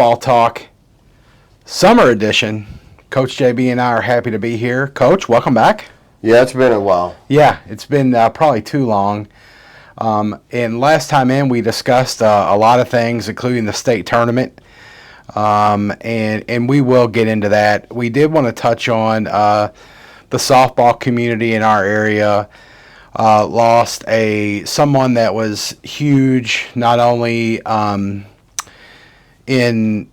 Softball Talk Summer Edition. Coach JB and I are happy to be here. Coach, welcome back. Yeah, it's been a while. Yeah, it's been probably too long. And last time in, we discussed a lot of things, including the state tournament. And we will get into that. We did want to touch on the softball community in our area. Lost someone that was huge, not only in,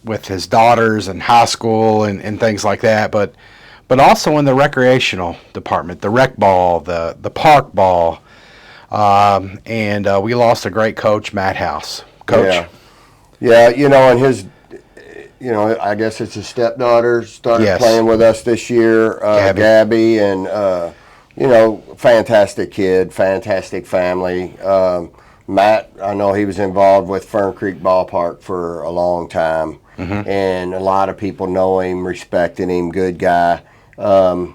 with his daughters and high school and things like that, but also in the recreational department, the rec ball, the park ball. And we lost a great coach, Matt House. Coach. Yeah, and his, I guess it's his stepdaughter started playing with us this year, Gabby, and, fantastic kid, fantastic family. Matt, I know he was involved with Fern Creek Ballpark for a long time, and a lot of people know him, respecting him, good guy. But,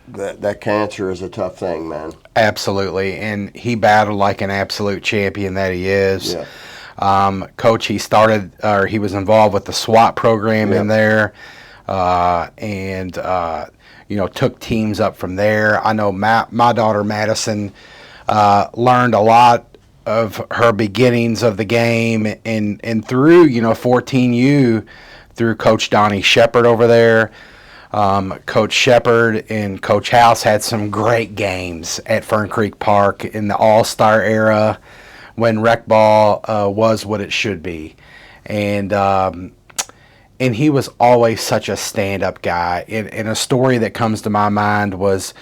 that cancer is a tough thing, man. Absolutely, and he battled like an absolute champion that he is. Yeah. Coach, he was involved with the SWAT program in there, and took teams up from there. I know my daughter Madison learned a lot of her beginnings of the game, and through 14U through Coach Donnie Shepard over there. Coach Shepard and Coach House had some great games at Fern Creek Park in the All-Star era when rec ball was what it should be. And he was always such a stand-up guy. And a story that comes to my mind was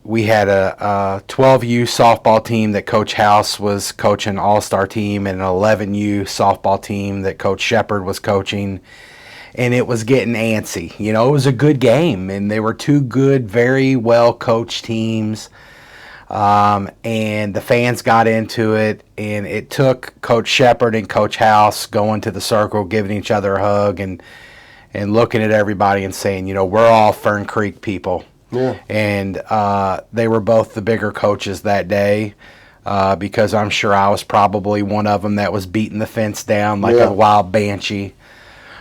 we had a 12U softball team that Coach House was coaching, All-Star team, and an 11U softball team that Coach Shepard was coaching. And it was getting antsy. It was a good game, and they were two good, very well-coached teams. And the fans got into it, and it took Coach Shepard and Coach House going to the circle, giving each other a hug, and looking at everybody and saying, we're all Fern Creek people. Yeah. And they were both the bigger coaches that day, because I'm sure I was probably one of them that was beating the fence down like a wild banshee.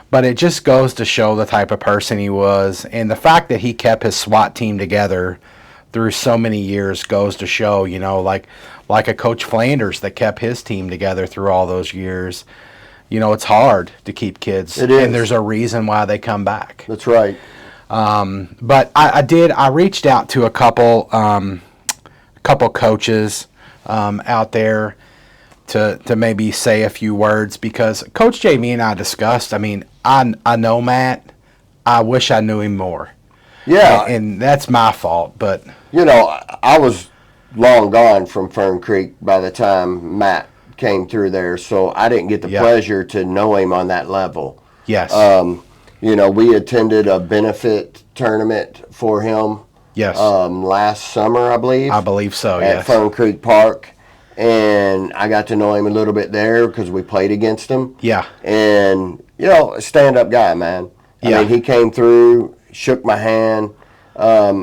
But it just goes to show the type of person he was. And the fact that he kept his SWAT team together through so many years goes to show, like a Coach Flanders that kept his team together through all those years. It's hard to keep kids. It is. And there's a reason why they come back. That's right. But I reached out to a couple coaches out there to maybe say a few words, because Coach Jamie and I discussed, I know Matt. I wish I knew him more. Yeah. And that's my fault, but... I was long gone from Fern Creek by the time Matt came through there, so I didn't get the pleasure to know him on that level. Yes. We attended a benefit tournament for him. Yes. Last summer, I believe. I believe so, at Fern Creek Park. And I got to know him a little bit there because we played against him. Yeah. And, a stand-up guy, man. I mean, he came through, shook my hand. I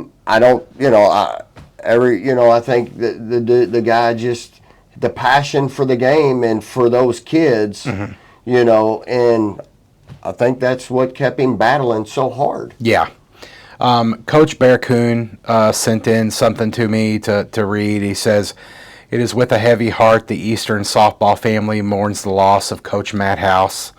think the guy just, the passion for the game and for those kids, and I think that's what kept him battling so hard. Yeah. Coach Bear Coon sent in something to me to read. He says, "It is with a heavy heart the Eastern softball family mourns the loss of Coach Matt House.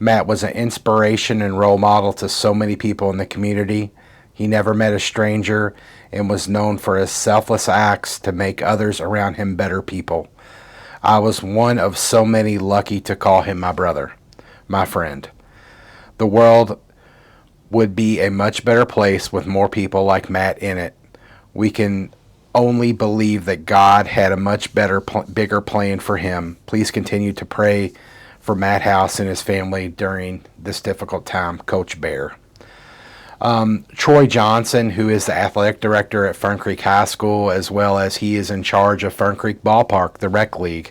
Matt was an inspiration and role model to so many people in the community. He never met a stranger and was known for his selfless acts to make others around him better people. I was one of so many lucky to call him my brother, my friend. The world would be a much better place with more people like Matt in it. We can only believe that God had a much better, bigger plan for him. Please continue to pray for Matt House and his family during this difficult time. Coach Bear." Troy Johnson, who is the athletic director at Fern Creek High School, as well as he is in charge of Fern Creek Ballpark, the rec league,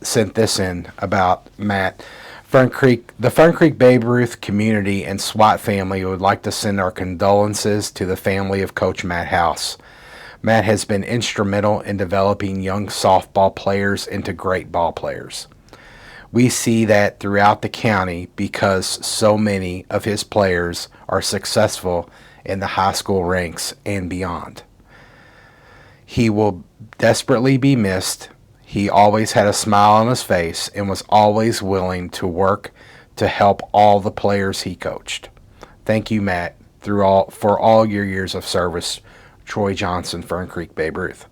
sent this in about Matt. The Fern Creek Babe Ruth community and SWAT family would like to send our condolences to the family of Coach Matt House. Matt has been instrumental in developing young softball players into great ball players. We see that throughout the county because so many of his players are successful in the high school ranks and beyond. He will desperately be missed. He always had a smile on his face and was always willing to work to help all the players he coached. Thank you, Matt, for all your years of service. Troy Johnson, Fern Creek, Babe Ruth.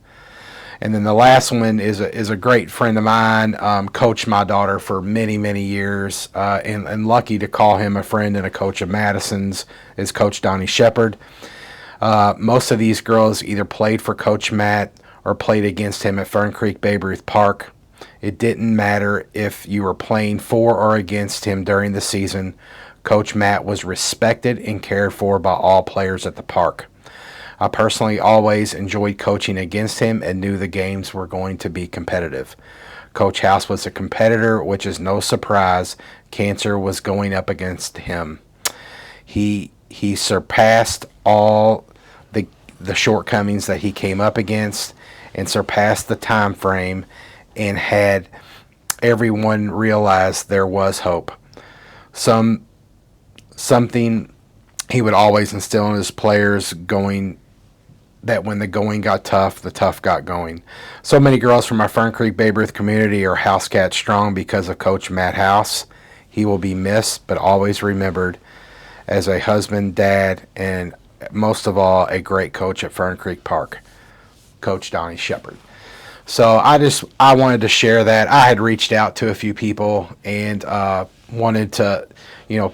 And then the last one is a great friend of mine, coached my daughter for many, many years, and lucky to call him a friend and a coach of Madison's, is Coach Donnie Shepard. Most of these girls either played for Coach Matt or played against him at Fern Creek Babe Ruth Park. It didn't matter if you were playing for or against him during the season. Coach Matt was respected and cared for by all players at the park. I personally always enjoyed coaching against him and knew the games were going to be competitive. Coach House was a competitor, which is no surprise. Cancer was going up against him. He surpassed all the shortcomings that he came up against and surpassed the time frame and had everyone realize there was hope. Something he would always instill in his players that when the going got tough, the tough got going. So many girls from our Fern Creek Babe Ruth community are House Cat strong because of Coach Matt House. He will be missed, but always remembered as a husband, dad, and most of all, a great coach at Fern Creek Park, Coach Donnie Shepard. So I wanted to share that. I had reached out to a few people and wanted to,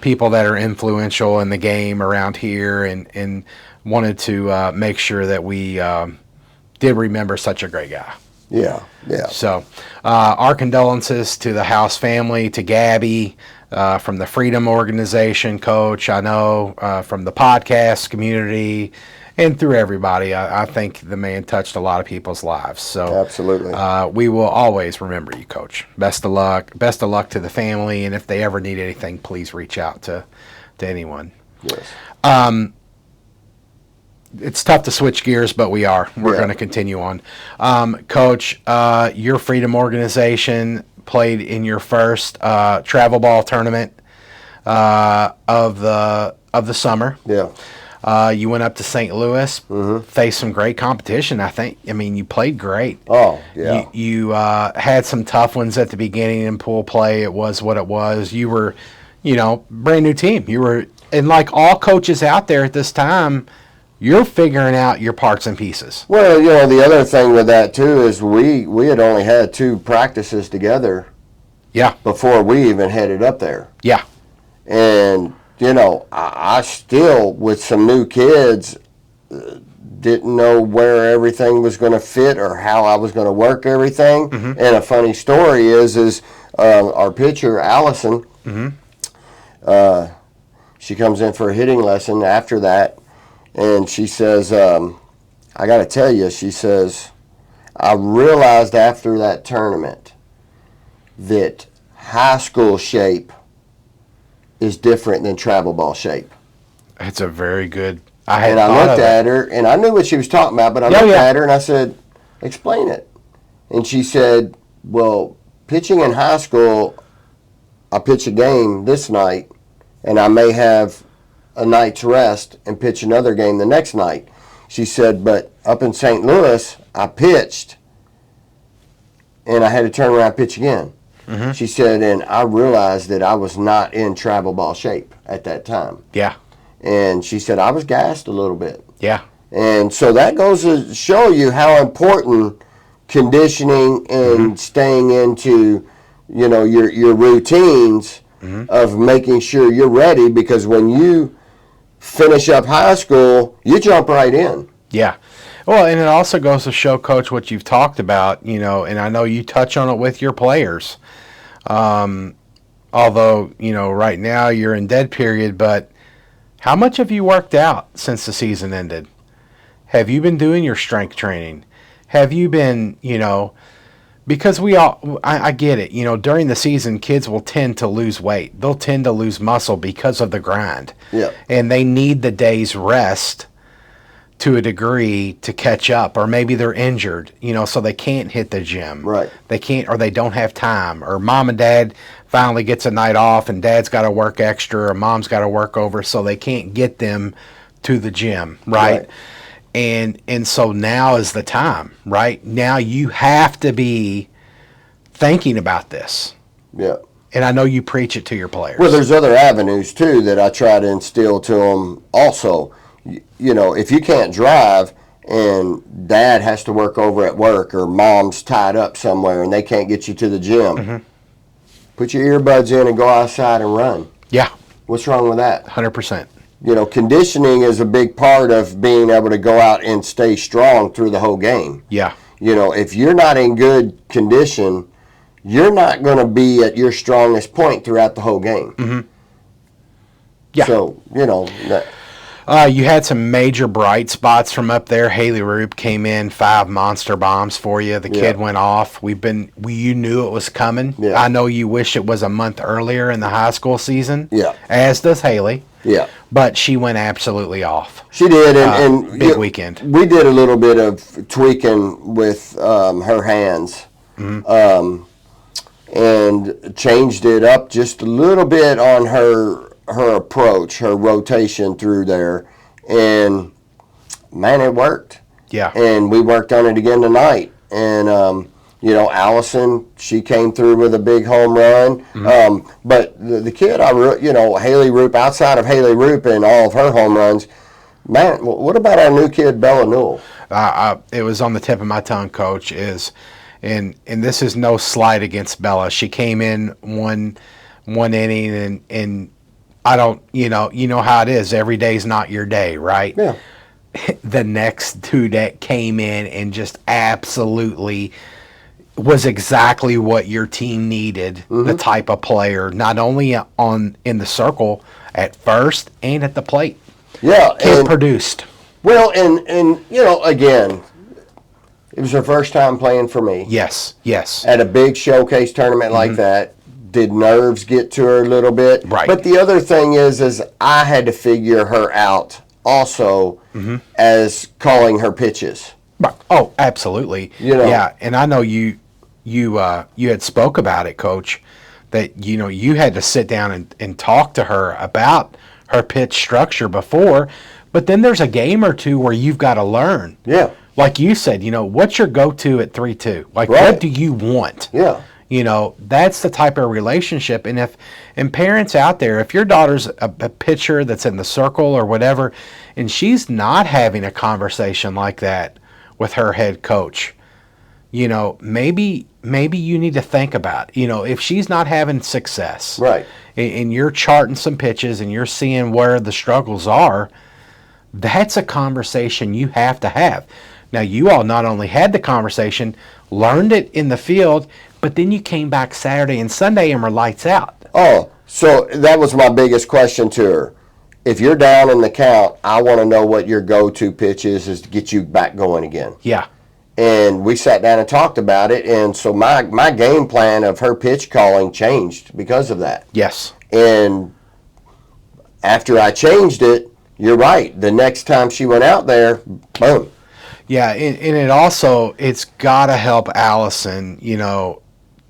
people that are influential in the game around here and wanted to make sure that we did remember such a great guy. Yeah. So our condolences to the House family, to Gabby from the Freedom Organization, Coach, I know, from the podcast community, and through everybody. I think the man touched a lot of people's lives. So absolutely, we will always remember you, Coach. Best of luck. Best of luck to the family, and if they ever need anything, please reach out to anyone. Yes. It's tough to switch gears, but we're going to continue on. Coach, your Freedom Organization played in your first travel ball tournament of the summer. Yeah. You went up to St. Louis, faced some great competition, I think. I mean, you played great. Oh, yeah. You had some tough ones at the beginning in pool play. It was what it was. You were, brand new team. And like all coaches out there at this time, you're figuring out your parts and pieces. Well, the other thing with that, too, is we had only had 2 practices together. Yeah. Before we even headed up there. Yeah. And, I still, with some new kids, didn't know where everything was going to fit or how I was going to work everything. Mm-hmm. And a funny story is our pitcher, Allison, she comes in for a hitting lesson after that, and she says, I got to tell you, she says, I realized after that tournament that high school shape is different than travel ball shape. It's a very good. I looked at her, and I knew what she was talking about, but I looked at her and I said, explain it. And she said, well, pitching in high school, I pitch a game this night, and I may have a night's rest and pitch another game the next night. She said, but up in St. Louis, I pitched, and I had to turn around and pitch again. Mm-hmm. She said, and I realized that I was not in travel ball shape at that time. Yeah. And she said, I was gassed a little bit. Yeah. And so that goes to show you how important conditioning and staying into, your routines of making sure you're ready, because when you finish up high school, you jump right in. Yeah. Well, and it also goes to show, Coach, what you've talked about, and I know you touch on it with your players. Although, right now you're in dead period, but how much have you worked out since the season ended? Have you been doing your strength training? Have you been, because I get it, during the season, kids will tend to lose weight. They'll tend to lose muscle because of the grind. Yeah. And they need the day's rest to a degree to catch up, or maybe they're injured, so they can't hit the gym. Right. They can't, or they don't have time, or mom and dad finally gets a night off and dad's got to work extra or mom's got to work over, so they can't get them to the gym. Right. And so now is the time, right? Now you have to be thinking about this. Yeah. And I know you preach it to your players. Well, there's other avenues too that I try to instill to them also. If you can't drive and dad has to work over at work, or mom's tied up somewhere and they can't get you to the gym, put your earbuds in and go outside and run. Yeah. What's wrong with that? 100%. Conditioning is a big part of being able to go out and stay strong through the whole game. Yeah. If you're not in good condition, you're not going to be at your strongest point throughout the whole game. Yeah. So, you had some major bright spots from up there. Haley Roop came in 5 monster bombs for you. The kid went off. You knew it was coming. Yeah. I know you wish it was a month earlier in the high school season. Yeah. As does Haley. Yeah. But she went absolutely off. She did, and big weekend. We did a little bit of tweaking with her hands, and changed it up just a little bit on her approach, her rotation through there, and man, it worked. Yeah. And we worked on it again tonight, and Allison, she came through with a big home run. But the kid, Haley Roop, outside of Haley Roop and all of her home runs, man, what about our new kid, Bella Newell? It was on the tip of my tongue, Coach, and this is no slight against Bella. She came in one inning, and I don't, you know how it is. Every day's not your day, right? Yeah. The next 2 that came in and just absolutely was exactly what your team needed. The type of player, not only in the circle at first and at the plate. Yeah, Kid produced. Well, and again, it was her first time playing for me. Yes. At a big showcase tournament like that. Did nerves get to her a little bit? Right. But the other thing is I had to figure her out also as calling her pitches. Oh, absolutely. Yeah, and I know you had spoke about it, Coach, that you had to sit down and talk to her about her pitch structure before, but then there's a game or two where you've got to learn. Yeah. Like you said, what's your go-to at 3-2? Like, right. What do you want? Yeah. That's the type of relationship. And parents out there, if your daughter's a pitcher that's in the circle or whatever, and she's not having a conversation like that with her head coach, maybe you need to think about, if she's not having success, right, and you're charting some pitches and you're seeing where the struggles are, that's a conversation you have to have. Now, you all not only had the conversation, learned it in the field, but then you came back Saturday and Sunday and were lights out. Oh, so that was my biggest question to her. If you're down in the count, I want to know what your go-to pitch is to get you back going again. Yeah. And we sat down and talked about it, and so my game plan of her pitch calling changed because of that. Yes. And after I changed it, you're right. The next time she went out there, boom. Yeah, and it's got to help Allison, not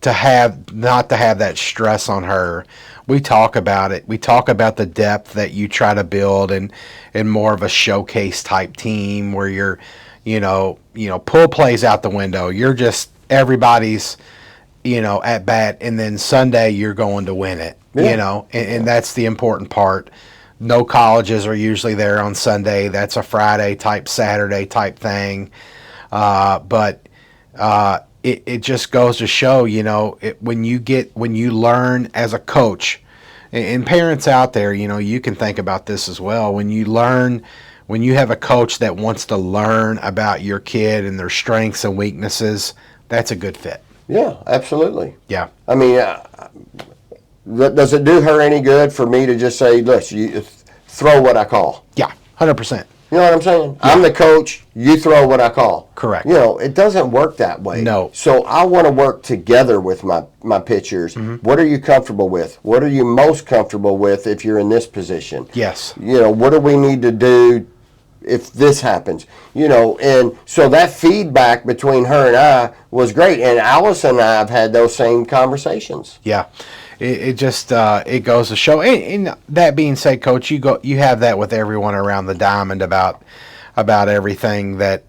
to have that stress on her. We talk about it. We talk about the depth that you try to build and more of a showcase type team where you're, pull plays out the window. You're just everybody's, at bat, and then Sunday you're going to win it, and that's the important part. No colleges are usually there on Sunday. That's a Friday type, Saturday type thing. But it just goes to show, when you learn as a coach, and parents out there, you can think about this as well. When you have a coach that wants to learn about your kid and their strengths and weaknesses, that's a good fit. Yeah, absolutely. Yeah. I mean, does it do her any good for me to just say, look, you throw what I call? Yeah, 100%. You know what I'm saying? Yeah. I'm the coach. You throw what I call. Correct. It doesn't work that way. No. So I want to work together with my pitchers. What are you comfortable with? What are you most comfortable with if you're in this position? Yes. What do we need to do if this happens, and so that feedback between her and I was great. And Alice and I have had those same conversations. Yeah. It just it goes to show. And that being said, Coach, you have that with everyone around the diamond about everything that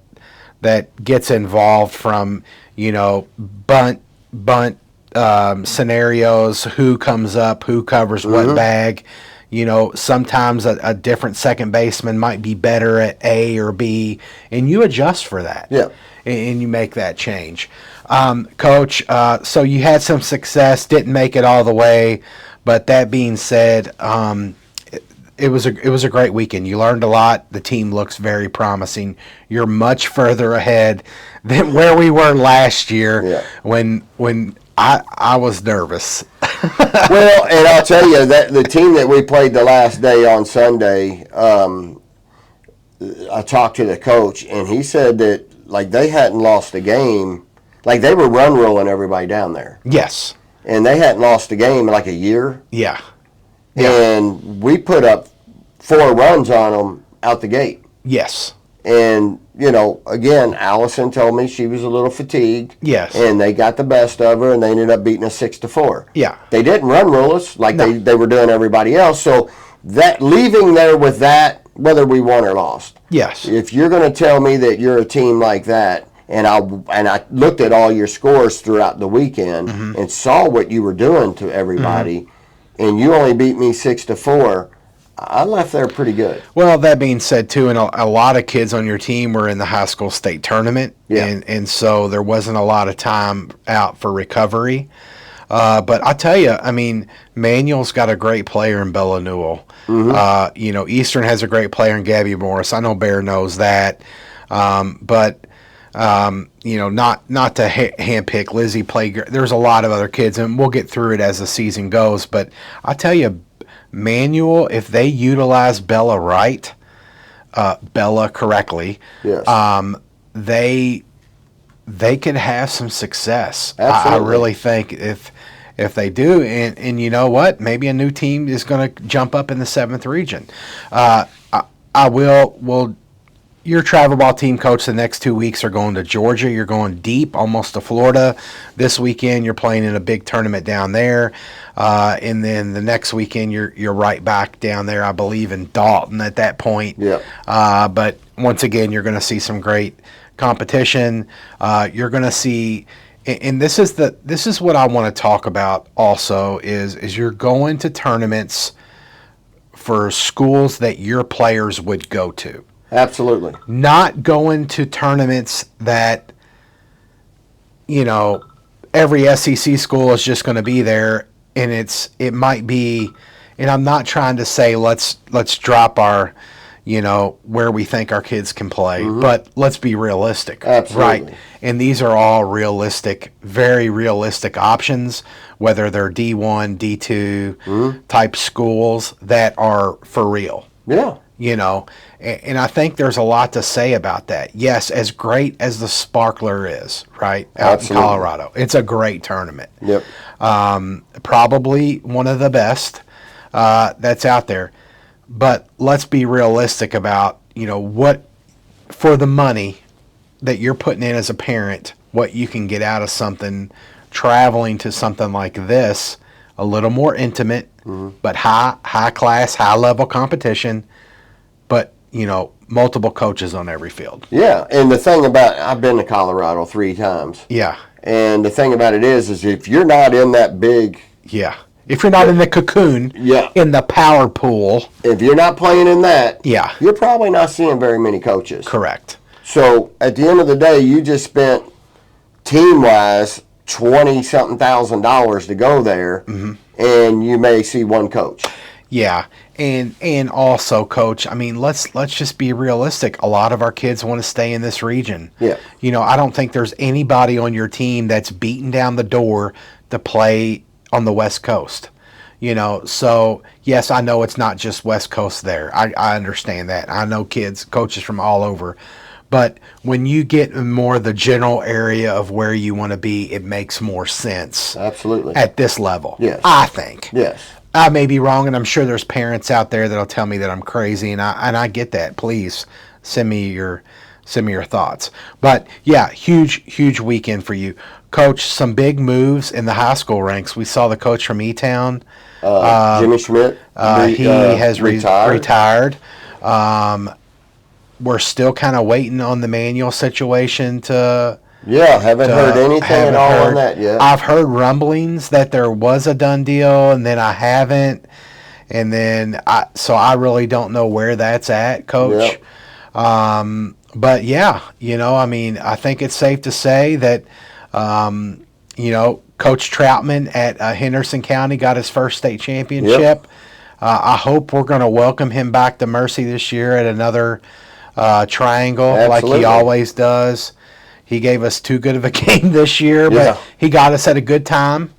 gets involved, from bunt scenarios, who comes up, who covers what bag. Sometimes a different second baseman might be better at A or B, and you adjust for that. Yeah. And you make that change. Coach, so you had some success, didn't make it all the way, but that being said, it was a great weekend. You learned a lot. The team looks very promising. You're much further ahead than where we were last year when I was nervous. Well, and I'll tell you that the team that we played the last day on Sunday, I talked to the coach, and he said that they hadn't lost a game. They were run rolling everybody down there. Yes. And they hadn't lost a game in a year. Yeah. And we put up 4 runs on them out the gate. Yes. And, again, Allison told me she was a little fatigued. Yes. And they got the best of her, and they ended up beating us 6-4. Yeah. They didn't run roll us like they were doing everybody else. So that leaving there with that, whether we won or lost. Yes. If you're going to tell me that you're a team like that, and I looked at all your scores throughout the weekend and saw what you were doing to everybody, and you only beat me 6-4, I left there pretty good. Well, that being said, too, and a lot of kids on your team were in the high school state tournament, and so there wasn't a lot of time out for recovery. But I tell you, Manuel's got a great player in Bella Newell. Eastern has a great player in Gabby Morris. I know Bear knows that. But not to handpick Lizzie played. There's a lot of other kids, and we'll get through it as the season goes. But I tell you, Manuel, if they utilize Bella correctly, yes. They could have some success. Absolutely. I really think if they do, and you know what, maybe a new team is going to jump up in the 7th region. I will. Your travel ball team, Coach, the next 2 weeks are going to Georgia. You're going deep, almost to Florida. This weekend, you're playing in a big tournament down there. And then the next weekend, you're right back down there, I believe, in Dalton at that point. Yeah. But once again, you're going to see some great competition. You're going to see, and this is what I want to talk about also, is you're going to tournaments for schools that your players would go to. Absolutely. Not going to tournaments that, every SEC school is just going to be there, and it might be, and I'm not trying to say let's drop our, where we think our kids can play, but let's be realistic. Absolutely. Right? And these are all realistic, very realistic options, whether they're D1, D2 type schools that are for real. Yeah. And I think there's a lot to say about that. Yes, as great as the Sparkler is, right, out Absolutely. in Colorado, it's a great tournament. Yep. Probably one of the best that's out there. But let's be realistic about, what, for the money that you're putting in as a parent, what you can get out of something, traveling to something like this, a little more intimate, but high class, high level competition, but multiple coaches on every field. Yeah, and the thing about, I've been to Colorado 3 times. Yeah. And the thing about it is if you're not in that big... Yeah. If you're not in the cocoon, in the power pool. If you're not playing in that, yeah, you're probably not seeing very many coaches. Correct. So at the end of the day, you just spent team-wise $20-something thousand to go there, and you may see one coach. Yeah, and also, Coach, let's just be realistic. A lot of our kids want to stay in this region. Yeah. I don't think there's anybody on your team that's beaten down the door to play on the West Coast. So yes, I know it's not just West Coast there. I understand that. I know coaches from all over. But when you get more the general area of where you want to be, it makes more sense. Absolutely. At this level. Yes. I think. Yes. I may be wrong, and I'm sure there's parents out there that'll tell me that I'm crazy, and I get that. Please send me your thoughts. But yeah, huge weekend for you, Coach. Some big moves in the high school ranks. We saw the coach from E-Town. Jimmy Schmidt. He has retired. We're still kind of waiting on the manual situation to. Yeah, haven't heard anything at all on that yet. I've heard rumblings that there was a done deal, and then I haven't. And then I really don't know where that's at, Coach. Yep. But yeah, I mean, I think it's safe to say that, Coach Troutman at Henderson County got his first state championship. Yep. I hope we're going to welcome him back to Mercy this year at another triangle. Absolutely. Like he always does. He gave us too good of a game this year, but he got us at a good time.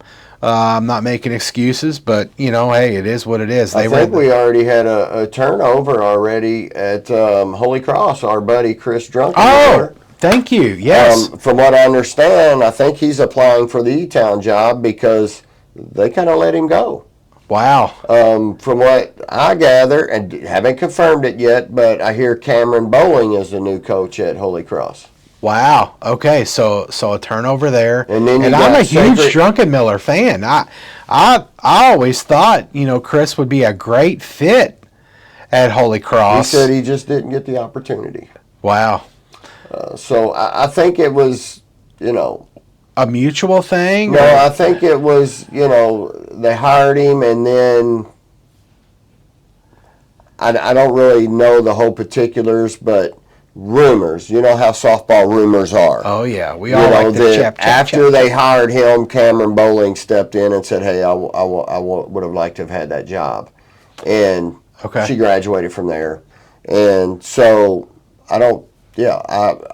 I'm not making excuses, but, hey, it is what it is. I think we already had a turnover already at Holy Cross, our buddy Chris Drunken. Oh, thank you. Yes. From what I understand, I think he's applying for the E-Town job because they kind of let him go. Wow. From what I gather, and haven't confirmed it yet, but I hear Cameron Bowling is the new coach at Holy Cross. Wow. Okay. So a turnover there, and I'm a huge Drunken Miller fan. I always thought Chris would be a great fit at Holy Cross. He said he just didn't get the opportunity. Wow. So I think it was a mutual thing. No, I think it was they hired him and then I don't really know the whole particulars, but. Rumors, you know how softball rumors are. Oh yeah, we all like the chap. After they hired him, Cameron Bowling stepped in and said, "Hey, I would have liked to have had that job," and she graduated from there. And so I don't. Yeah,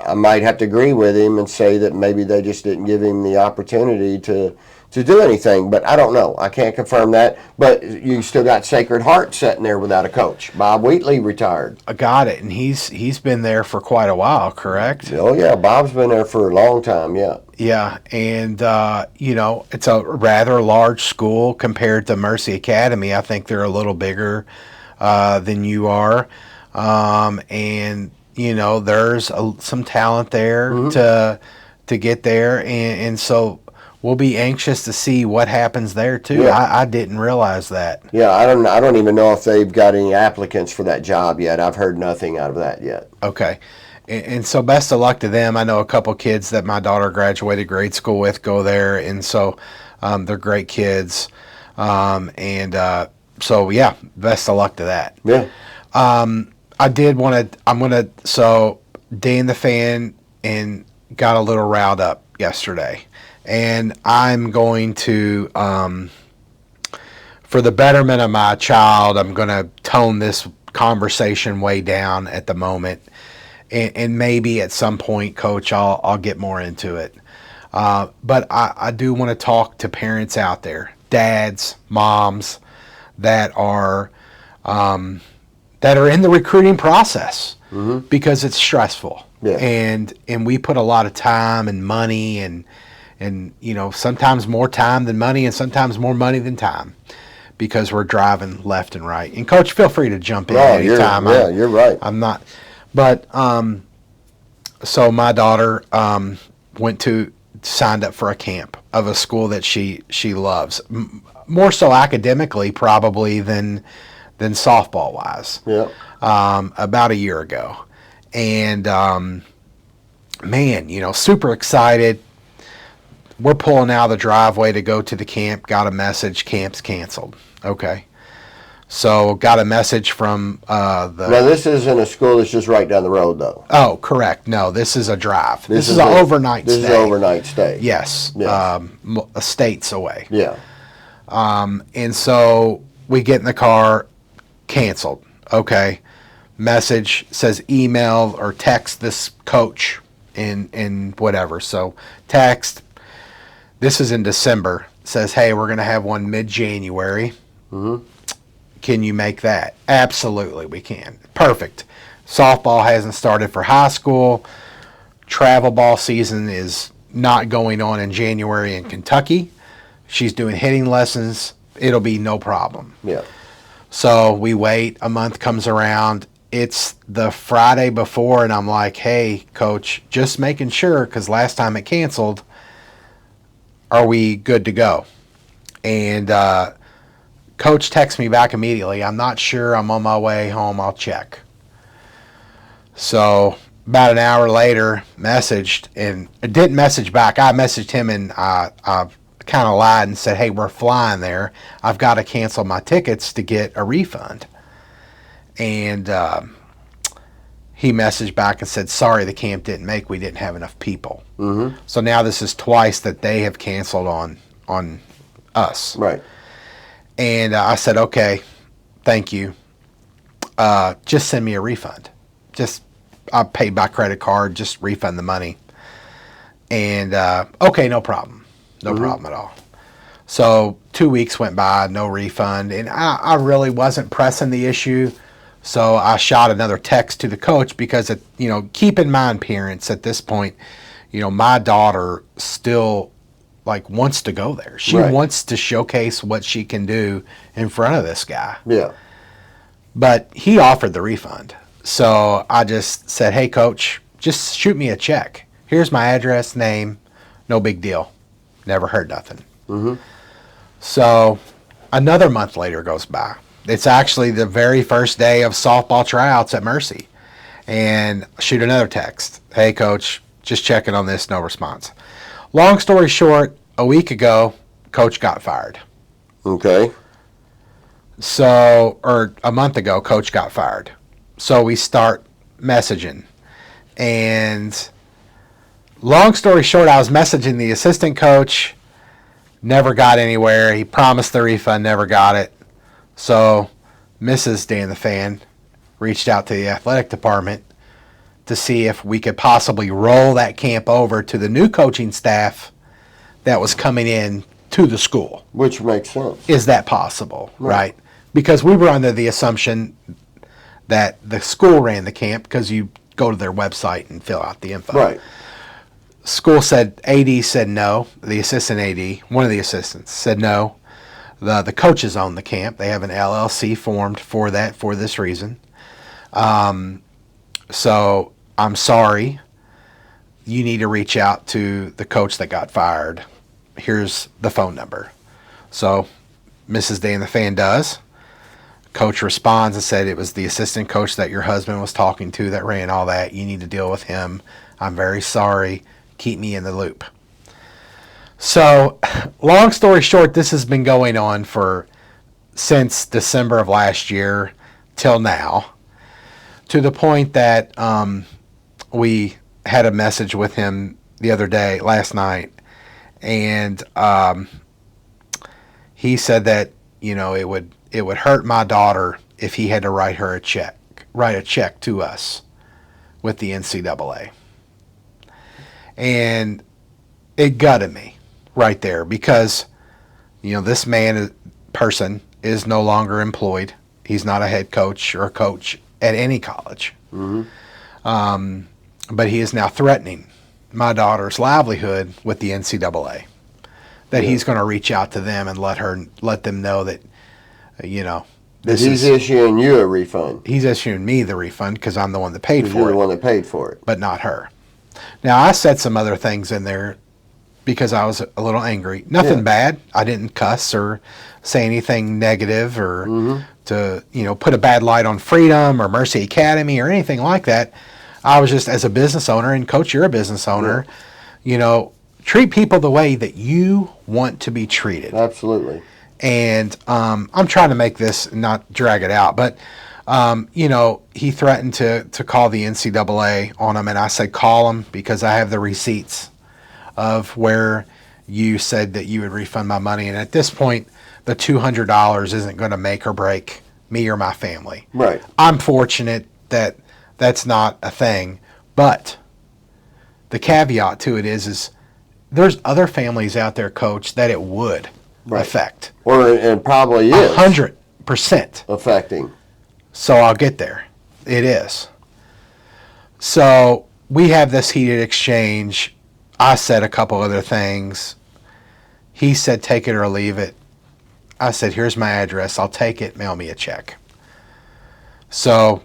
I might have to agree with him and say that maybe they just didn't give him the opportunity to do anything, but I don't know. I can't confirm that. But you still got Sacred Heart sitting there without a coach. Bob Wheatley retired. I got it, and he's been there for quite a while, correct? Oh yeah, Bob's been there for a long time. Yeah. Yeah, and it's a rather large school compared to Mercy Academy. I think they're a little bigger than you are, and there's some talent there to get there, and so. We'll be anxious to see what happens there too. Yeah. I didn't realize that. Yeah, I don't even know if they've got any applicants for that job yet. I've heard nothing out of that yet. Okay, and so best of luck to them. I know a couple kids that my daughter graduated grade school with go there, and so they're great kids. So yeah, best of luck to that. Yeah. So Dan the fan and got a little riled up yesterday. And I'm going to, for the betterment of my child, I'm going to tone this conversation way down at the moment. And maybe at some point, Coach, I'll get more into it. But I do want to talk to parents out there, dads, moms, that are in the recruiting process because it's stressful. Yeah. And we put a lot of time and money and sometimes more time than money and sometimes more money than time because we're driving left and right. And Coach, feel free to jump in anytime. You're right. I'm not. But so my daughter signed up for a camp of a school that she loves, more so academically probably than softball wise. Yeah. About a year ago. And super excited. We're pulling out of the driveway to go to the camp. Got a message, camp's canceled. Okay. So got a message from Now, this isn't a school that's just right down the road, though. Oh, correct. No, this is a drive. This is an overnight stay. This is an overnight stay. Yes. States away. Yeah. And so we get in the car, canceled. Okay. Message says email or text this coach in whatever. So text. This is in December. Says, hey, we're going to have one mid-January. Can you make that? Absolutely, we can. Perfect. Softball hasn't started for high school. Travel ball season is not going on in January in Kentucky. She's doing hitting lessons. It'll be no problem. Yeah. So we wait. A month comes around. it's the Friday before, and I'm like, hey, coach, just making sure, because last time it canceled, are we good to go? And coach texts me back immediately. I'm not sure. I'm on my way home. I'll check. So about an hour later, messaged, and it didn't message back. I messaged him, and I kind of lied and said, hey, we're flying there. I've got to cancel my tickets to get a refund. And he messaged back and said, sorry, the camp didn't make. We didn't have enough people. Mm-hmm. So now this is twice that they have canceled on us. Right. And I said, okay, thank you. Just send me a refund. I paid by credit card, just refund the money. And okay, no problem. No problem at all. So 2 weeks went by, no refund. And I really wasn't pressing the issue. So I shot another text to the coach because, keep in mind, parents, at this point, my daughter still wants to go there. She wants to showcase what she can do in front of this guy. Yeah. But he offered the refund. So I just said, hey, coach, just shoot me a check. Here's my address, name, no big deal. Never heard nothing. Mm-hmm. So another month later goes by. It's actually the very first day of softball tryouts at Mercy. And I shoot another text. Hey, coach, just checking on this, no response. Long story short, a week ago, coach got fired. Okay. Or a month ago, coach got fired. So we start messaging. And long story short, I was messaging the assistant coach, never got anywhere. He promised the refund, never got it. So Mrs. Dan the Fan reached out to the athletic department to see if we could possibly roll that camp over to the new coaching staff that was coming in to the school. Which makes sense. Is that possible, right? Because we were under the assumption that the school ran the camp because you go to their website and fill out the info. Right. School said, AD said no. The assistant AD, one of the assistants, said no. The coaches own the camp. They have an LLC formed for this reason. So I'm sorry. You need to reach out to the coach that got fired. Here's the phone number. So Mrs. Dan the Fan does. Coach responds and said it was the assistant coach that your husband was talking to that ran all that. You need to deal with him. I'm very sorry. Keep me in the loop. So, long story short, this has been going on since December of last year till now, to the point that we had a message with him the other day, last night, and he said that it would hurt my daughter if he had to write a check to us with the NCAA. And it gutted me right there because, this person is no longer employed. He's not a head coach or a coach at any college. Mm-hmm. But he is now threatening my daughter's livelihood with the NCAA. That he's going to reach out to them and let them know that, he's issuing you a refund. He's issuing me the refund because I'm the one that paid for it. You're the one that paid for it. But not her. Now, I said some other things in there because I was a little angry. Nothing bad. I didn't cuss or say anything negative or to, put a bad light on Freedom or Mercy Academy or anything like that. I was just, as a business owner, and Coach, you're a business owner, treat people the way that you want to be treated. Absolutely. And I'm trying to make this, not drag it out, but, he threatened to call the NCAA on him, and I said, call him because I have the receipts of where you said that you would refund my money. And at this point, the $200 isn't going to make or break me or my family. Right. I'm fortunate that that's not a thing, but the caveat to it is there's other families out there, Coach, that it would affect. Or it probably is. 100% affecting. So I'll get there. It is. So we have this heated exchange. I said a couple other things. He said, take it or leave it. I said, here's my address. I'll take it. Mail me a check. So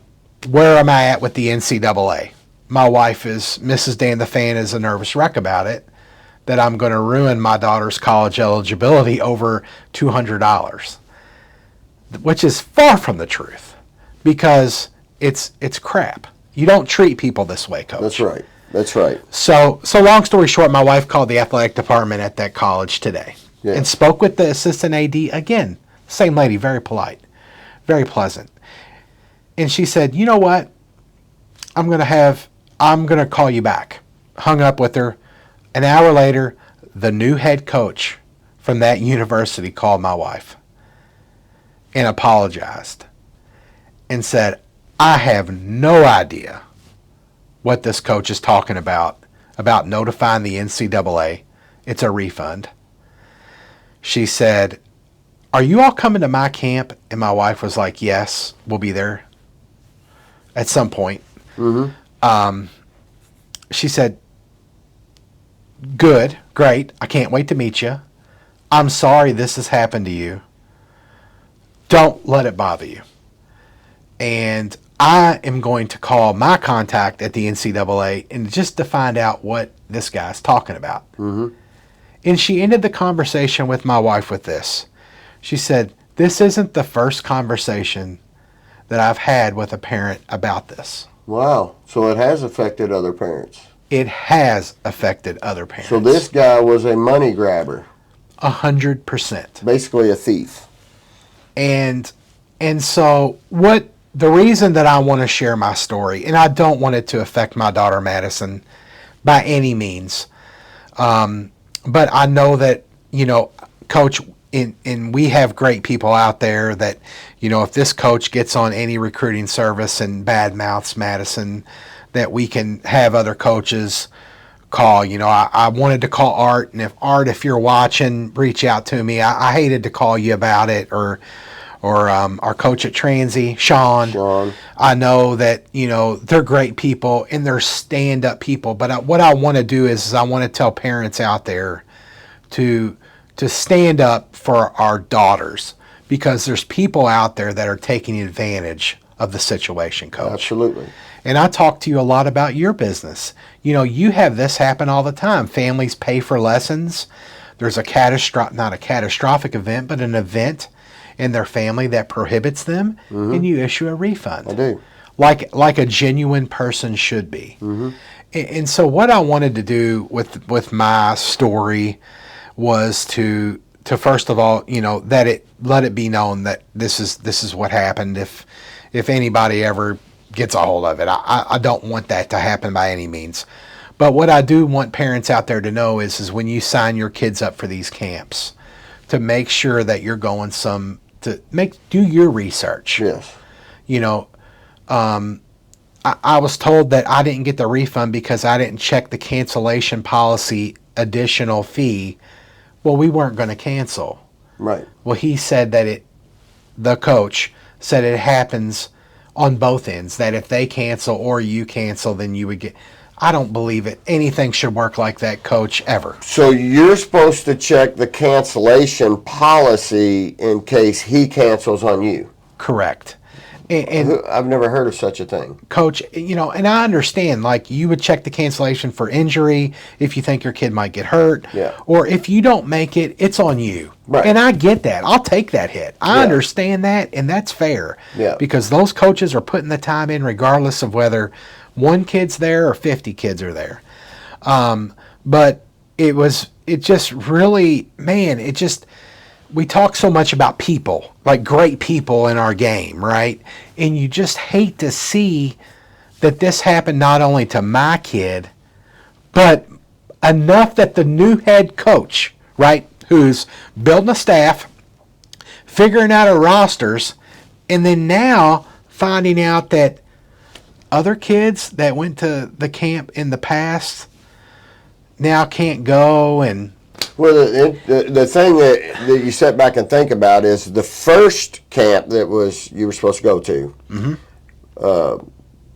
where am I at with the NCAA? My wife is, Mrs. Dan the Fan, is a nervous wreck about it, that I'm going to ruin my daughter's college eligibility over $200, which is far from the truth, because it's crap. You don't treat people this way, Coach. That's right. That's right. So long story short, my wife called the athletic department at that college today and spoke with the assistant AD again. Same lady, very polite, very pleasant. And she said, you know what? I'm going to call you back. Hung up with her. An hour later, the new head coach from that university called my wife and apologized and said, I have no idea what this coach is talking about notifying the NCAA. It's a refund. She said, are you all coming to my camp? And my wife was like, yes, we'll be there at some point. Mm-hmm. She said, good, great. I can't wait to meet you. I'm sorry this has happened to you. Don't let it bother you. And I am going to call my contact at the NCAA and just to find out what this guy's talking about. Mm-hmm. And she ended the conversation with my wife with this. She said, this isn't the first conversation that I've had with a parent about this. Wow. So it has affected other parents. It has affected other parents. So this guy was a money grabber. 100%. Basically a thief. And so the reason that I want to share my story, and I don't want it to affect my daughter Madison by any means, but I know that, Coach, and we have great people out there that, if this coach gets on any recruiting service and bad mouths Madison, that we can have other coaches call. I wanted to call Art, and if you're watching, reach out to me. I hated to call you about it, or our coach at Transy, Sean. I know that, they're great people and they're stand-up people. But what I want to do is I want to tell parents out there to stand up for our daughters, because there's people out there that are taking advantage of the situation, Coach. Absolutely. And I talk to you a lot about your business. You have this happen all the time. Families pay for lessons. There's not a catastrophic event, but an event in their family that prohibits them, and you issue a refund. I do. Like a genuine person should be. Mm-hmm. And so what I wanted to do with my story was to first of all, let it be known that this is what happened. If anybody ever gets a hold of it, I don't want that to happen by any means. But what I do want parents out there to know is when you sign your kids up for these camps, to make sure that you're going do your research. Yes. I was told that I didn't get the refund because I didn't check the cancellation policy additional fee. Well, we weren't going to cancel. Right. Well, he said that the coach said it happens on both ends, that if they cancel or you cancel, then you would get. I don't believe it. Anything should work like that, Coach, ever. So you're supposed to check the cancellation policy in case he cancels on you. Correct. And I've never heard of such a thing. Coach, and I understand, like, you would check the cancellation for injury if you think your kid might get hurt. Yeah. Or if you don't make it, it's on you. Right. And I get that. I'll take that hit. I understand that, and that's fair. Yeah. Because those coaches are putting the time in regardless of whether one kid's there or 50 kids are there. But it just really, we talk so much about people, like great people in our game, right? And you just hate to see that this happened not only to my kid, but enough that the new head coach, right, who's building a staff, figuring out our rosters, and then now finding out that other kids that went to the camp in the past now can't go. And well, the thing that you sit back and think about is the first camp that you were supposed to go to,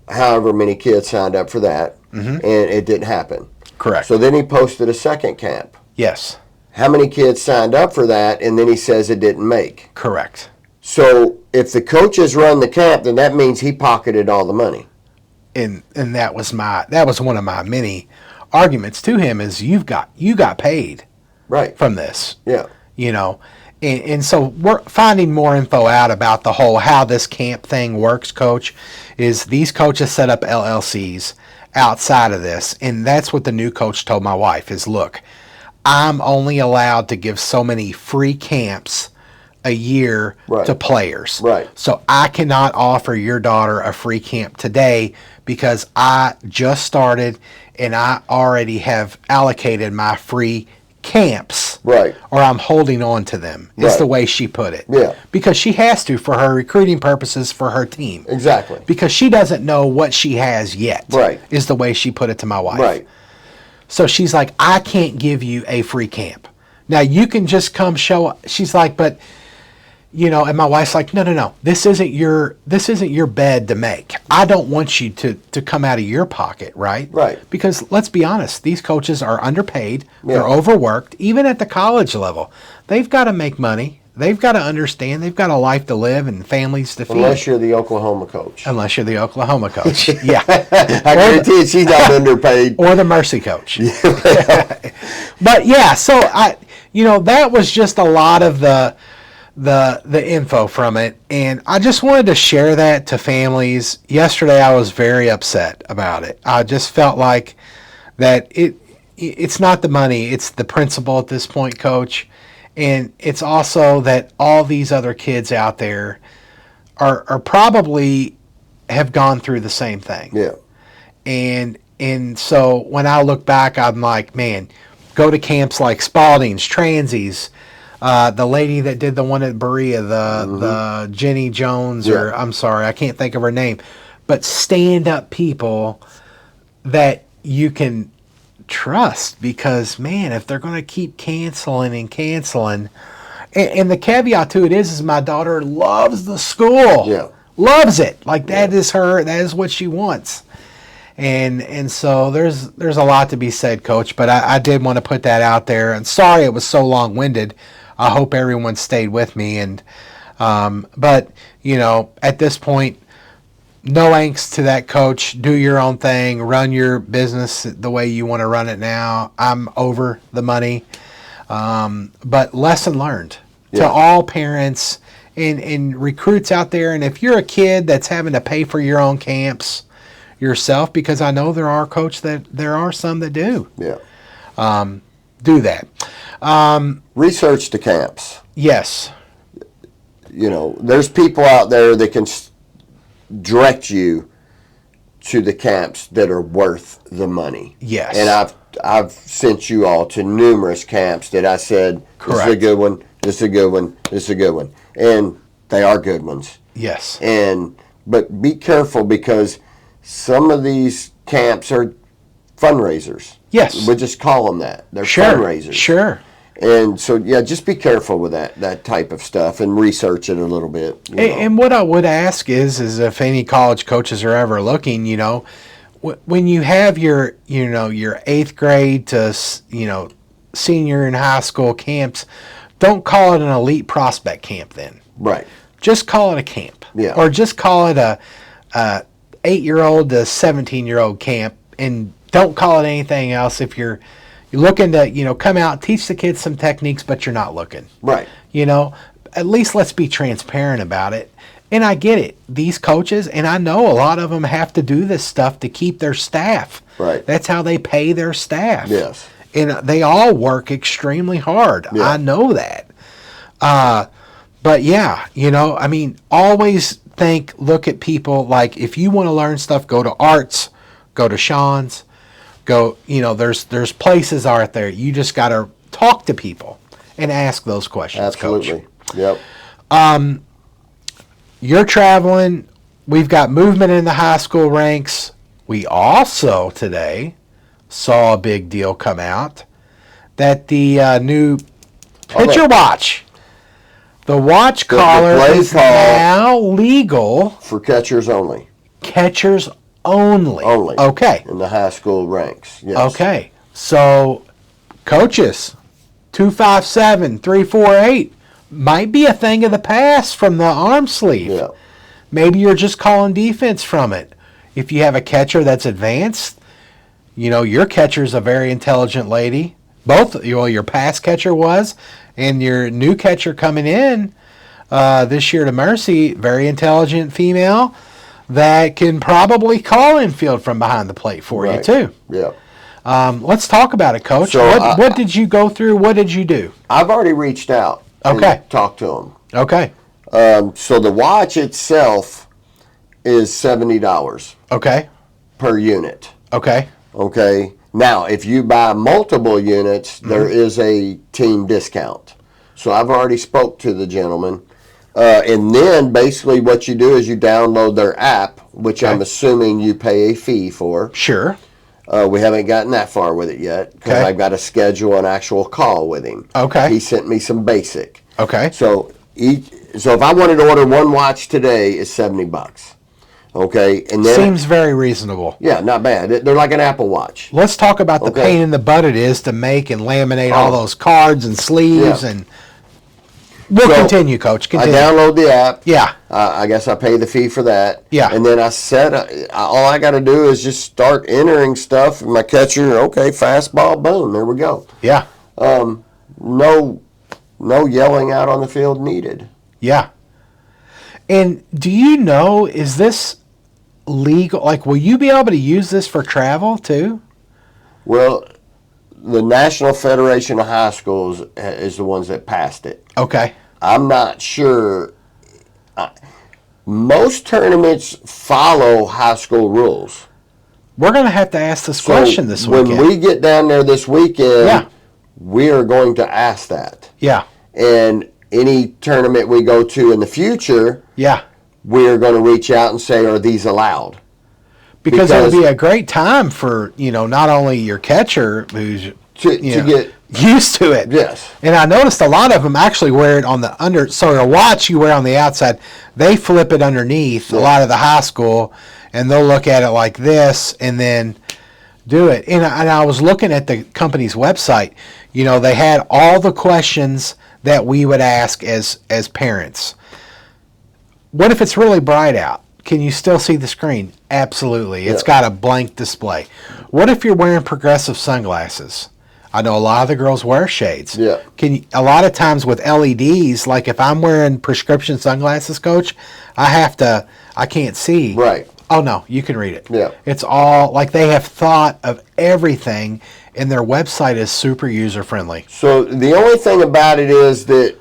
however many kids signed up for that, and it didn't happen. Correct. So then he posted a second camp. Yes. How many kids signed up for that, and then he says it didn't make? Correct. So if the coaches run the camp, then that means he pocketed all the money. And that was one of my many arguments to him is you got paid Right. from this. Yeah. You know. And so we're finding more info out about the whole how this camp thing works, Coach, is these coaches set up LLCs outside of this. And that's what the new coach told my wife is, look, I'm only allowed to give so many free camps a year to players. Right. So I cannot offer your daughter a free camp today because I just started and I already have allocated my free camps. Right. Or I'm holding on to them, is the way she put it. Yeah. Because she has to for her recruiting purposes for her team. Exactly. Because she doesn't know what she has yet. Right. Is the way she put it to my wife. Right. So she's like, I can't give you a free camp. Now you can just come show up. She's like, but you know, and my wife's like, no. This isn't your bed to make. I don't want you to come out of your pocket, right? Right. Because let's be honest, these coaches are underpaid, they're overworked, even at the college level. They've got to make money. They've got to understand they've got a life to live and families to feed. Unless you're the Oklahoma coach. Unless you're the Oklahoma coach. Yeah. I guarantee you she's not underpaid. Or the Mercy coach. But yeah, so that was just a lot of the info from it, and I just wanted to share that to families. Yesterday I was very upset about it. I just felt like that it's not the money, it's the principle at this point, Coach, and it's also that all these other kids out there are probably have gone through the same thing. Yeah. And so when I look back, I'm like, man, go to camps like Spalding's, Transies, the lady that did the one at Berea, the Jenny Jones, or I'm sorry, I can't think of her name, but stand-up people that you can trust because, man, if they're going to keep canceling, and the caveat to it is my daughter loves the school, loves it, like that is what she wants. And so there's a lot to be said, Coach, but I did want to put that out there, and sorry it was so long-winded. I hope everyone stayed with me, and but at this point, no angst to that, Coach. Do your own thing, run your business the way you want to run it now. I'm over the money, but lesson learned to all parents and recruits out there. And if you're a kid that's having to pay for your own camps yourself, because I know there are, Coach, that there are some that do. Yeah. Do that. Research the camps. Yes. There's people out there that can direct you to the camps that are worth the money. Yes. And I've sent you all to numerous camps that I said, correct, this is a good one, this is a good one, this is a good one. And they are good ones. Yes. But be careful because some of these camps are fundraisers. Yes. We just call them that. They're fundraisers. Sure. And so, just be careful with that type of stuff and research it a little bit. And what I would ask is if any college coaches are ever looking, when you have your 8th grade to, senior and high school camps, don't call it an elite prospect camp then. Right. Just call it a camp. Yeah. Or just call it a 8-year-old to 17-year-old camp, and don't call it anything else if you're looking to, come out, teach the kids some techniques, but you're not looking. Right. At least let's be transparent about it. And I get it. These coaches, and I know a lot of them have to do this stuff to keep their staff. Right. That's how they pay their staff. Yes. And they all work extremely hard. Yeah. I know that. But yeah, always look at people like if you want to learn stuff, go to Arts, go to Sean's, there's places out there. You just got to talk to people and ask those questions. Absolutely. Coach. Yep. You're traveling. We've got movement in the high school ranks. We also today saw a big deal come out that the new pitcher watch, the watch collar is now legal for catchers only. Catchers only. Only. Okay. In the high school ranks. Yes. Okay. So, coaches, 257-348, might be a thing of the past from the arm sleeve. Yeah. Maybe you're just calling defense from it. If you have a catcher that's advanced, your catcher's a very intelligent lady. Both, your past catcher was, and your new catcher coming in this year to Mercy, very intelligent female that can probably call infield from behind the plate for you too. Yeah. Let's talk about it, Coach. So what did you go through? What did you do? I've already reached out. Okay. And talked to them. Okay. So the watch itself is $70. Okay. Per unit. Okay. Okay. Now, if you buy multiple units, there is a team discount. So I've already spoke to the gentleman. And then basically what you do is you download their app, which I'm assuming you pay a fee for. Sure. We haven't gotten that far with it yet because I've got to schedule an actual call with him. Okay. He sent me some basic. Okay. So if I wanted to order one watch today, it's $70. Okay, and then seems very reasonable. Yeah, not bad. They're like an Apple Watch. Let's talk about the pain in the butt it is to make and laminate all those cards and sleeves, and we'll continue, Coach. Continue. I download the app. Yeah. I guess I pay the fee for that. Yeah. And then I set. All I got to do is just start entering stuff. My catcher, okay, fastball, boom, there we go. Yeah. No yelling out on the field needed. Yeah. And do you know, is this legal? Like, will you be able to use this for travel too? Well, the National Federation of High Schools is the ones that passed it. Okay. I'm not sure. Most tournaments follow high school rules. We're going to have to ask this question this weekend. When we get down there this weekend, we are going to ask that. Yeah. And any tournament we go to in the future, we're going to reach out and say, are these allowed? Because it would be a great time for, not only your catcher who's to get used to it. Yes. And I noticed a lot of them actually wear it on the under. So a watch you wear on the outside, they flip it underneath. A lot of the high school, and they'll look at it like this and then do it. And I was looking at the company's website. They had all the questions that we would ask as parents. What if it's really bright out? Can you still see the screen? Absolutely. It's got a blank display. What if you're wearing progressive sunglasses? I know a lot of the girls wear shades. Yeah. A lot of times with LEDs, like if I'm wearing prescription sunglasses, Coach, I can't see. Right. Oh no, you can read it. Yeah. It's all like they have thought of everything, and their website is super user friendly. So the only thing about it is that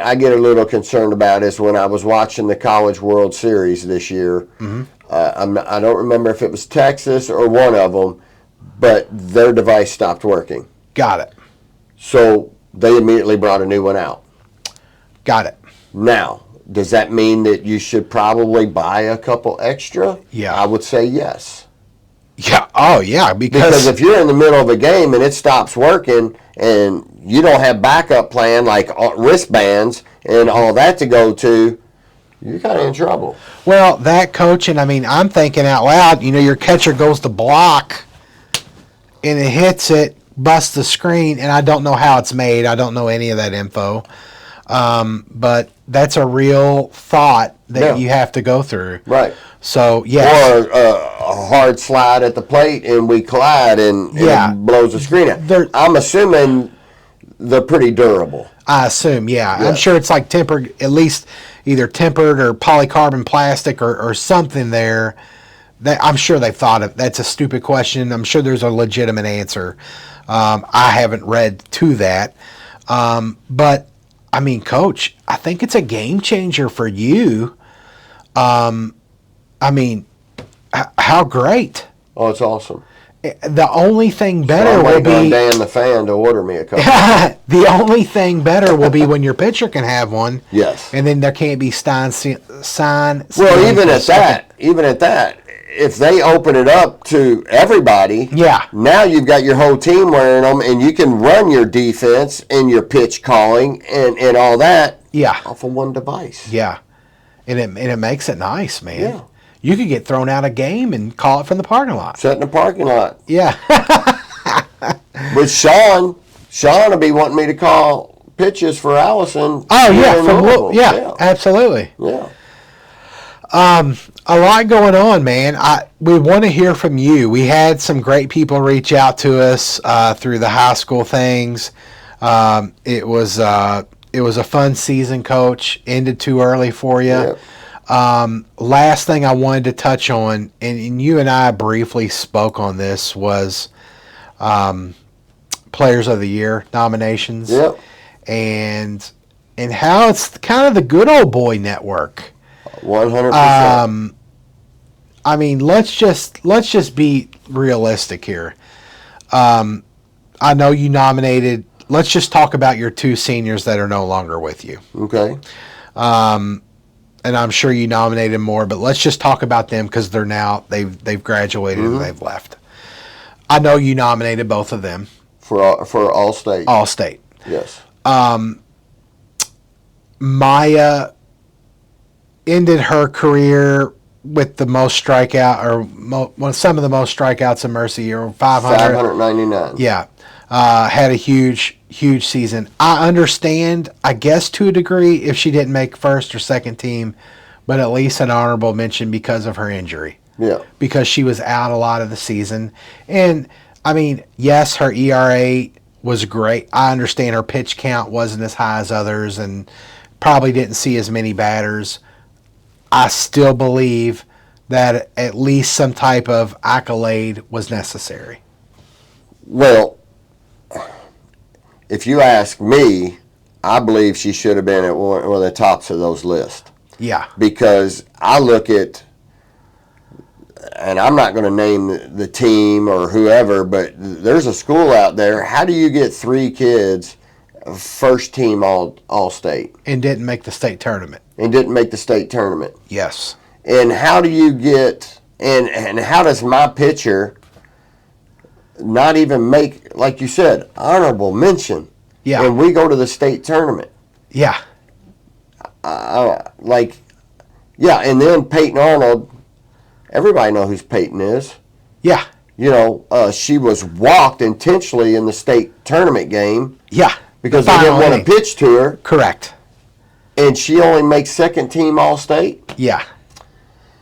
I get a little concerned about is when I was watching the College World Series this year. Mm-hmm. I don't remember if it was Texas or one of them, but their device stopped working. Got it. So they immediately brought a new one out. Got it. Now, does that mean that you should probably buy a couple extra? Yeah. I would say yes. Yeah. Oh, yeah. Because if you're in the middle of a game and it stops working and you don't have backup plan like wristbands and all that to go to, you're kind of in trouble. Well, that, Coach, and I'm thinking out loud, your catcher goes to block and it hits it, busts the screen, and I don't know how it's made. I don't know any of that info. But that's a real thought that you have to go through. Right. So, yes. Or a hard slide at the plate and we collide and it blows the screen out. I'm assuming they're pretty durable. I assume, yeah. I'm sure it's like tempered, at least either tempered or polycarbon plastic or something there. I'm sure they've thought of. That's a stupid question. I'm sure there's a legitimate answer. I haven't read to that. But, Coach, I think it's a game changer for you. How great. Oh, it's awesome. The only thing better will will be Dan the fan to order me a couple. The only thing better will be when your pitcher can have one. Yes. And then there can't be sign. Well, even at that, if they open it up to everybody, now you've got your whole team wearing them, and you can run your defense and your pitch calling and all that. Off of one device. Yeah. And it makes it nice, man. Yeah. You could get thrown out of game and call it from the parking lot. Sit in the parking lot. Yeah. With Sean will be wanting me to call pitches for Allison. Oh yeah, yeah, absolutely. Yeah. A lot going on, man. We want to hear from you. We had some great people reach out to us through the high school things. It was a fun season, Coach. Ended too early for you. Yep. Last thing I wanted to touch on, and you and I briefly spoke on this, was Players of the Year nominations. Yep. And how it's kind of the good old boy network. 100%. I mean, let's just be realistic here. I know you nominated. Let's just talk about your two seniors that are no longer with you. Okay. And I'm sure you nominated more, but let's just talk about them because they've graduated and they've left. I know you nominated both of them for all state. All state. Yes. Maya ended her career with the most strikeout, or some of the most strikeouts in Mercy, or 599. Yeah. Had a huge season. I understand, I guess to a degree, if she didn't make first or second team, but at least an honorable mention because of her injury. Yeah. Because she was out a lot of the season. And, I mean, yes, her ERA was great. I understand her pitch count wasn't as high as others and probably didn't see as many batters. I still believe that at least some type of accolade was necessary. Well, if you ask me, I believe she should have been at one of the tops of those lists. Yeah. Because I look at, and I'm not going to name the team or whoever, but there's a school out there. How do you get 3 kids first team all state? And didn't make the state tournament. Yes. And how do you get, and how does my pitcher not even make, like you said, honorable mention? Yeah. And we go to the state tournament. Yeah. And then Peyton Arnold, everybody know who Peyton is. Yeah. You know, she was walked intentionally in the state tournament game. Yeah. Because they didn't want to pitch to her. Correct. And she only makes second team all-state? Yeah.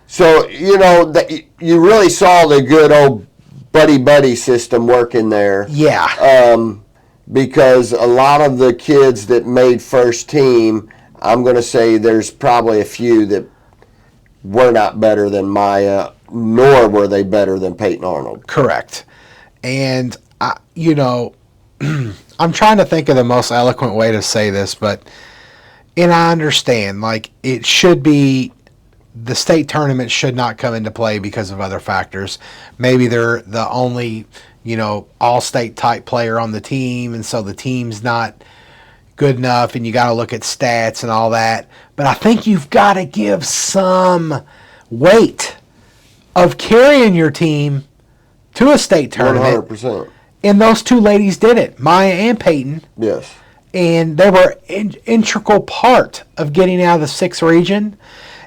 So, you know, you really saw the good old buddy-buddy system working there. Yeah. Because a lot of the kids that made first team, I'm going to say there's probably a few that were not better than Maya, nor were they better than Peyton Arnold. Correct. And, you know, I'm trying to think of the most eloquent way to say this, and I understand, like, it should be, the state tournament should not come into play because of other factors. Maybe they're the only, you know, all-state type player on the team, and so the team's not good enough, and you got to look at stats and all that. But I think you've got to give some weight of carrying your team to a state tournament. 100%. And those two ladies did it, Maya and Peyton. Yes. And they were an integral part of getting out of the 6th region.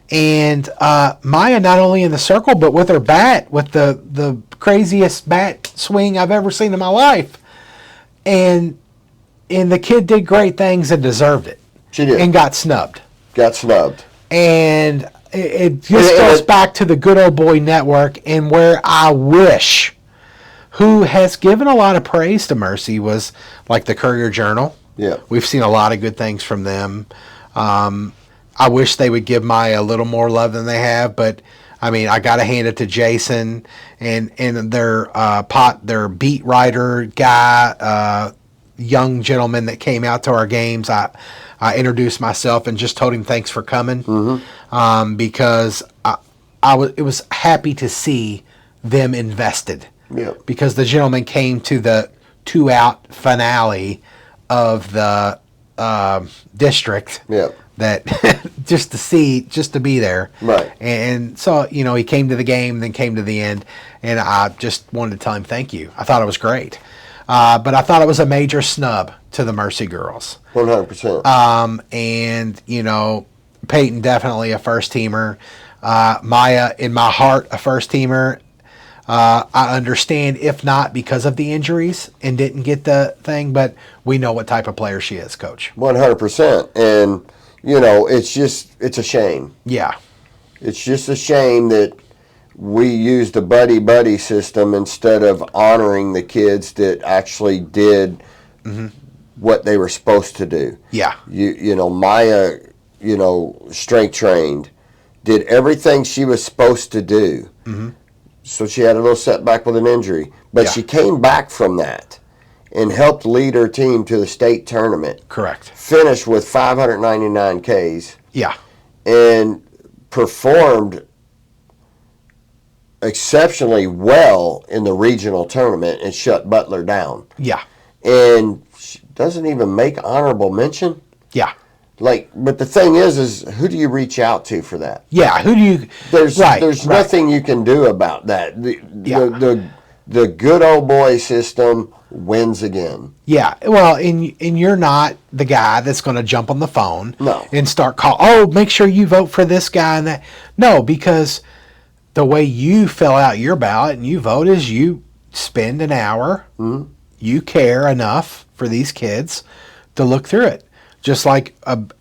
And Maya, not only in the circle, but with her bat, with the craziest bat swing I've ever seen in my life. And the kid did great things and deserved it. She did. And got snubbed. And it just goes back to the good old boy network, and where I wish, who has given a lot of praise to Mercy, was like the Courier Journal. Yeah. We've seen a lot of good things from them. I wish they would give Maya a little more love than they have, but I mean, I got to hand it to Jason and their beat writer guy, young gentleman that came out to our games. I introduced myself and just told him thanks for coming, because it was happy to see them invested. Yeah. Because the gentleman came to the 2-out finale of the district. Yeah. That just to be there. Right. And so, you know, he came to the game, then came to the end, and I just wanted to tell him thank you. I thought it was great. But I thought it was a major snub to the Mercy girls. 100%. And, you know, Peyton definitely a first-teamer. Maya, in my heart, a first-teamer. I understand if not because of the injuries and didn't get the thing, but we know what type of player she is, Coach. 100%. And, it's a shame. Yeah. It's just a shame that we use the buddy system instead of honoring the kids that actually did what they were supposed to do. Yeah. Maya, strength trained, did everything she was supposed to do. So she had a little setback with an injury, but she came back from that and helped lead her team to the state tournament. Correct. Finished with 599 Ks. Yeah. And performed exceptionally well in the regional tournament and shut Butler down. Yeah. And she doesn't even make honorable mention. Yeah. But the thing is who do you reach out to for that? Yeah, who do you? There's nothing you can do about that. The good old boy system wins again. Yeah, well, and you're not the guy that's going to jump on the phone and start make sure you vote for this guy and that. No, because the way you fill out your ballot and you vote is you spend an hour. You care enough for these kids to look through it. Just like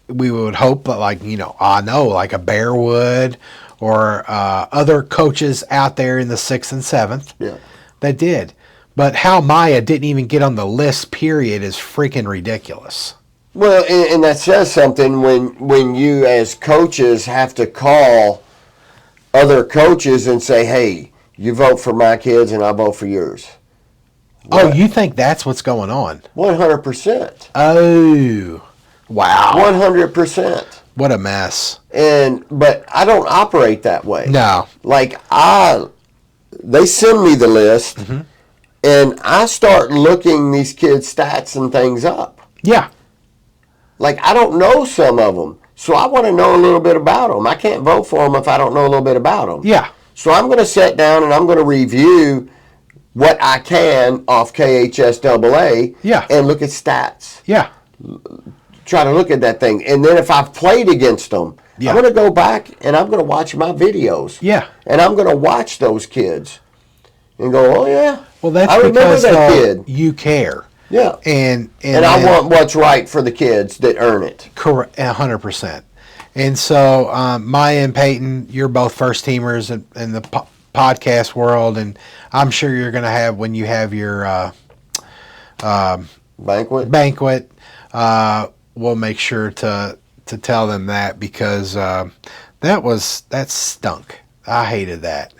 we would hope, like a Bear would, or other coaches out there in the 6th and 7th that did. But how Maya didn't even get on the list, period, is freaking ridiculous. Well, and that says something when you as coaches have to call other coaches and say, hey, you vote for my kids and I vote for yours. What? Oh, you think that's what's going on? 100%. Oh. Wow. 100%. What a mess. But I don't operate that way. No. They send me the list, and I start looking these kids' stats and things up. Yeah. I don't know some of them, so I want to know a little bit about them. I can't vote for them if I don't know a little bit about them. Yeah. So I'm going to sit down and I'm going to review what I can off KHSAA and look at stats. Yeah. Try to look at that thing. And then if I've played against them, I'm going to go back and I'm going to watch my videos. Yeah. And I'm going to watch those kids and go, oh, yeah. Well, that's I because remember that kid. You care. Yeah. And I want what's right for the kids that earn it. Correct. 100%. And so, Maya and Peyton, you're both first teamers in the podcast world. And I'm sure you're going to have, when you have your banquet, we'll make sure to tell them that, because that stunk. I hated that.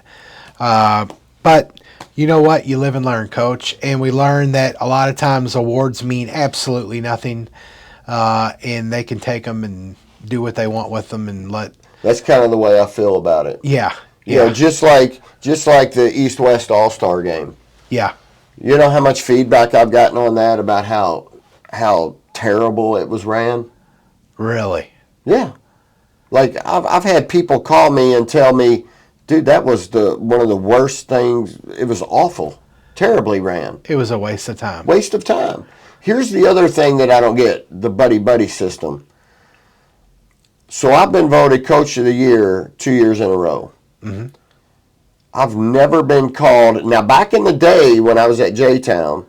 But you know what? You live and learn, Coach. And we learned that a lot of times awards mean absolutely nothing, and they can take them and do what they want with them and let. That's kind of the way I feel about it. Yeah. Just like the East-West All-Star game. Yeah. You know how much feedback I've gotten on that about how terrible it was ran? Really? Yeah. I've had people call me and tell me, dude, that was one of the worst things. It was awful. Terribly ran. It was a waste of time. Waste of time. Here's the other thing that I don't get, the buddy system. So I've been voted Coach of the Year 2 years in a row. I've never been called. Now, back in the day when I was at J-Town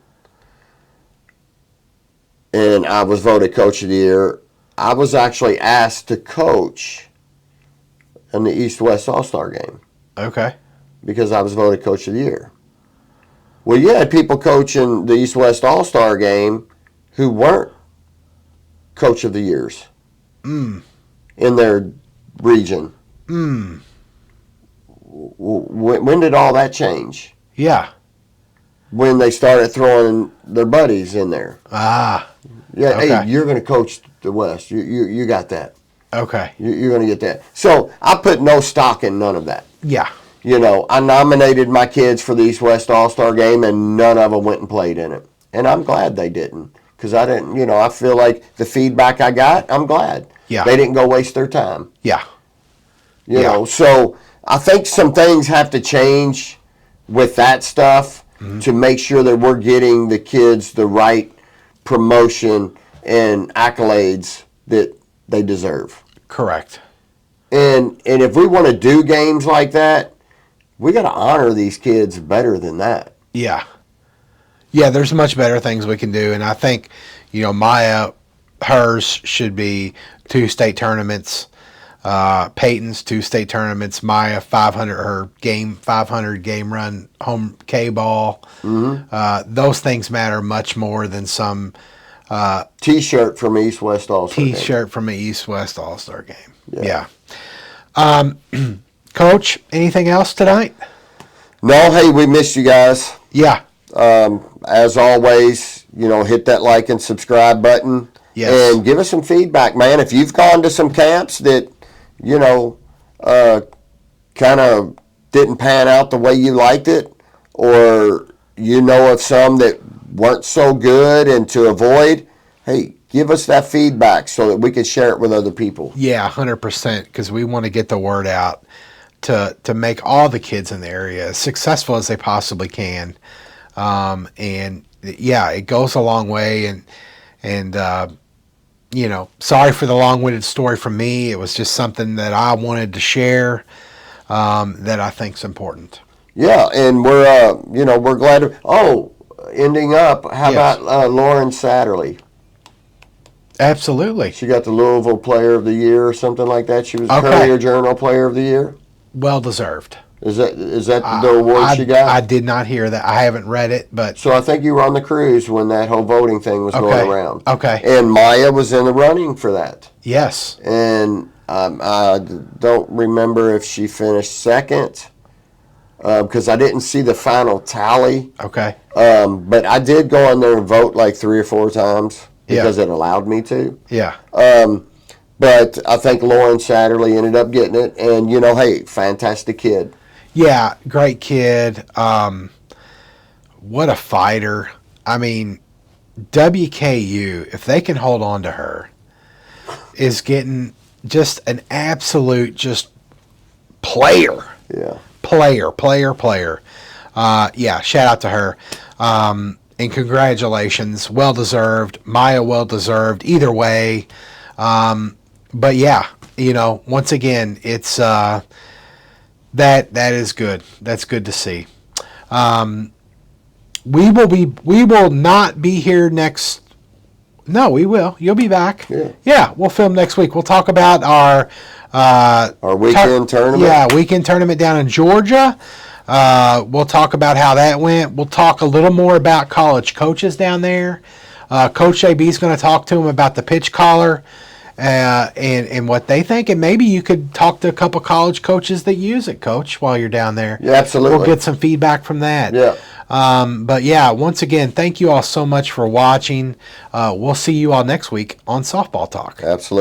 and I was voted Coach of the Year, I was actually asked to coach in the East-West All-Star game. Okay. Because I was voted Coach of the Year. Well, you had people coaching the East-West All-Star game who weren't Coach of the Years in their region. When did all that change? Yeah. When they started throwing their buddies in there. Ah. Yeah. Okay. Hey, you're going to coach the West. You got that. Okay. You're going to get that. So I put no stock in none of that. Yeah. I nominated my kids for the East-West All-Star game, and none of them went and played in it. And I'm glad they didn't, because I didn't, I feel like the feedback I got, I'm glad. Yeah. They didn't go waste their time. Yeah. You know, so I think some things have to change with that stuff to make sure that we're getting the kids the right promotion and accolades that they deserve. Correct. And if we want to do games like that, we got to honor these kids better than that. Yeah. Yeah, there's much better things we can do. And I think, Maya, hers should be 2 state tournaments. Peyton's 2 state tournaments. Maya, 500 game run home K-ball. Mm-hmm. Those things matter much more than some T-shirt from East West All-Star T-shirt from an East West All-Star game. Yeah. Coach, anything else tonight? No, hey, we missed you guys. Yeah. As always, hit that like and subscribe button. Yes. And give us some feedback, man. If you've gone to some camps that, kind of didn't pan out the way you liked it, or of some that weren't so good and to avoid, hey, give us that feedback so that we can share it with other people. Yeah, 100%, because we want to get the word out to make all the kids in the area as successful as they possibly can. And yeah, it goes a long way. And sorry for the long-winded story from me. It was just something that I wanted to share that I think is important. Yeah, and we're glad to. Ending up, how about Lauren Satterley? Absolutely. She got the Louisville Player of the Year or something like that. She was Courier Journal Player of the Year. Well deserved. Is that the award she got? I did not hear that. I haven't read it, but so I think you were on the cruise when that whole voting thing was going around. Okay. And Maya was in the running for that. Yes. And I don't remember if she finished second because I didn't see the final tally. Okay. But I did go on there and vote like 3 or 4 times because it allowed me to. Yeah. But I think Lauren Satterley ended up getting it, and hey, fantastic kid. Yeah, great kid. What a fighter. I mean, WKU, if they can hold on to her, is getting just an absolute player. Yeah. Player. Yeah, shout out to her. And congratulations. Well deserved. Maya, well deserved. Either way. But yeah, once again, it's that is good. That's good to see. We will not be here next. No, we will. You'll be back. Yeah, we'll film next week. We'll talk about our weekend tournament. Yeah, weekend tournament down in Georgia. We'll talk about how that went. We'll talk a little more about college coaches down there. Coach AB is going to talk to them about the pitch collar and what they think. And maybe you could talk to a couple college coaches that use it, Coach, while you're down there. Yeah, absolutely. We'll get some feedback from that. Yeah. But yeah, once again, thank you all so much for watching. We'll see you all next week on Softball Talk. Absolutely.